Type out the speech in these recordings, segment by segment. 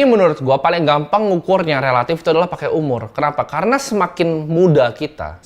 Ini menurut gua paling gampang ngukurnya relatif itu adalah pakai umur. Kenapa? Karena semakin muda kita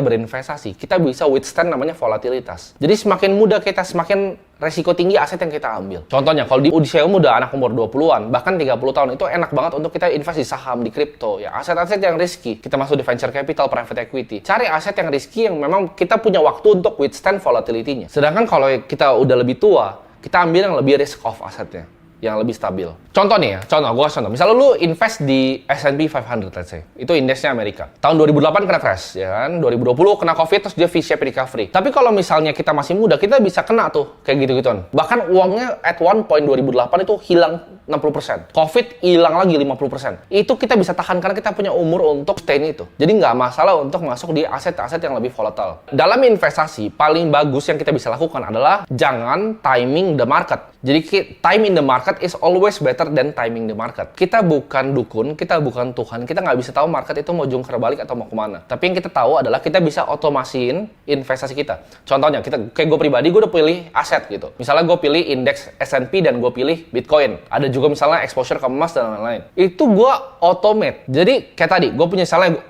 berinvestasi, kita bisa withstand namanya volatilitas. Jadi semakin muda kita, semakin resiko tinggi aset yang kita ambil. Contohnya, kalau di usia muda, anak umur 20-an, bahkan 30 tahun, itu enak banget untuk kita invest di saham, di kripto, ya aset-aset yang risky. Kita masuk di venture capital, private equity. Cari aset yang risky yang memang kita punya waktu untuk withstand volatility-nya. Sedangkan kalau kita udah lebih tua, kita ambil yang lebih risk off asetnya, yang lebih stabil. Contoh nih ya, gue kasih contoh. Misalnya lu invest di S&P 500, let's say. Itu indeksnya Amerika. Tahun 2008 kena crash, ya kan? 2020 kena COVID, terus dia V-shape recovery. Tapi kalau misalnya kita masih muda, kita bisa kena tuh, kayak gitu-gituan. Bahkan uangnya at one point 2008 itu hilang 60%. COVID hilang lagi 50%. Itu kita bisa tahan karena kita punya umur untuk sustain itu. Jadi nggak masalah untuk masuk di aset-aset yang lebih volatile. Dalam investasi, paling bagus yang kita bisa lakukan adalah jangan timing the market. Jadi time in the market is always better than timing the market. Kita bukan dukun, kita bukan Tuhan, kita nggak bisa tahu market itu mau jungkir balik atau mau kemana. Tapi yang kita tahu adalah kita bisa otomasiin investasi kita. Contohnya, kayak gue pribadi, gue udah pilih aset gitu. Misalnya gue pilih indeks S&P dan gue pilih Bitcoin. Ada juga misalnya exposure ke emas dan lain-lain. Itu gue automate. Jadi kayak tadi, gue punya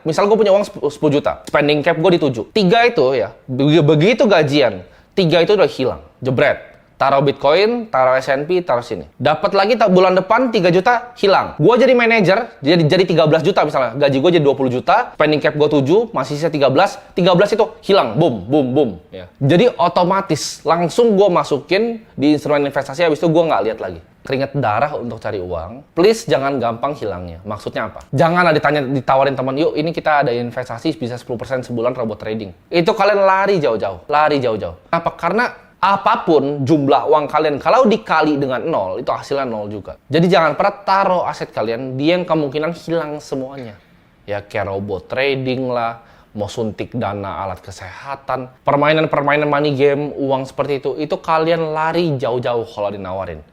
misal gue punya uang 10 juta. Spending cap gue di 7. 3 itu ya, begitu gajian, 3 itu udah hilang. Jebret. Taruh Bitcoin, taruh S&P, taruh sini. Dapat lagi bulan depan 3 juta, hilang. Gua jadi manajer, jadi 13 juta misalnya. Gaji gua jadi 20 juta, spending cap gua 7, masih sisa 13. 13 itu hilang, boom, boom, boom. Ya. Jadi otomatis, langsung gua masukin di instrumen investasi, habis itu gua nggak lihat lagi. Keringat darah untuk cari uang, please jangan gampang hilangnya. Maksudnya apa? Jangan ditawarin teman, yuk ini kita ada investasi bisa 10% sebulan robot trading. Itu kalian lari jauh-jauh. Apa? Karena apapun jumlah uang kalian, kalau dikali dengan 0, itu hasilnya 0 juga. Jadi jangan pernah taruh aset kalian di yang kemungkinan hilang semuanya. Ya kayak robot trading lah, mau suntik dana alat kesehatan, permainan money game, uang seperti itu kalian lari jauh-jauh kalau dinawarin.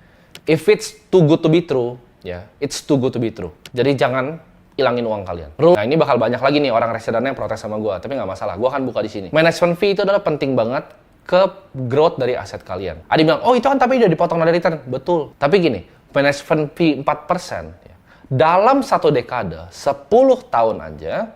If it's too good to be true, ya, it's too good to be true. Jadi jangan ilangin uang kalian. Nah ini bakal banyak lagi nih orang reksadana yang protes sama gue, tapi nggak masalah, gue akan buka di sini. Management fee itu adalah penting banget ke growth dari aset kalian. Ada bilang, oh itu kan tapi udah dipotong dari return. Betul. Tapi gini, management fee 4%. Ya. Dalam satu dekade, 10 tahun aja,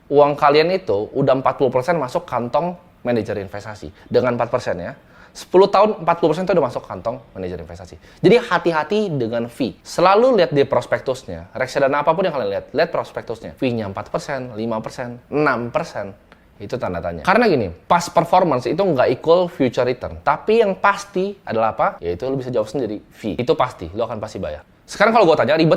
uang kalian itu udah 40% masuk kantong manajer investasi. Dengan 4% ya. 10 tahun, 40% itu udah masuk kantong manajer investasi. Jadi hati-hati dengan fee. Selalu lihat di prospektusnya. Reksadana apapun yang kalian lihat prospektusnya. Fee-nya 4%, 5%, 6%. Itu tanda tanya. Karena gini, past performance itu nggak equal future return. Tapi yang pasti adalah apa? Yaitu lu bisa jawab sendiri, fee. Itu pasti, lu akan pasti bayar. Sekarang kalau gue tanya, ribet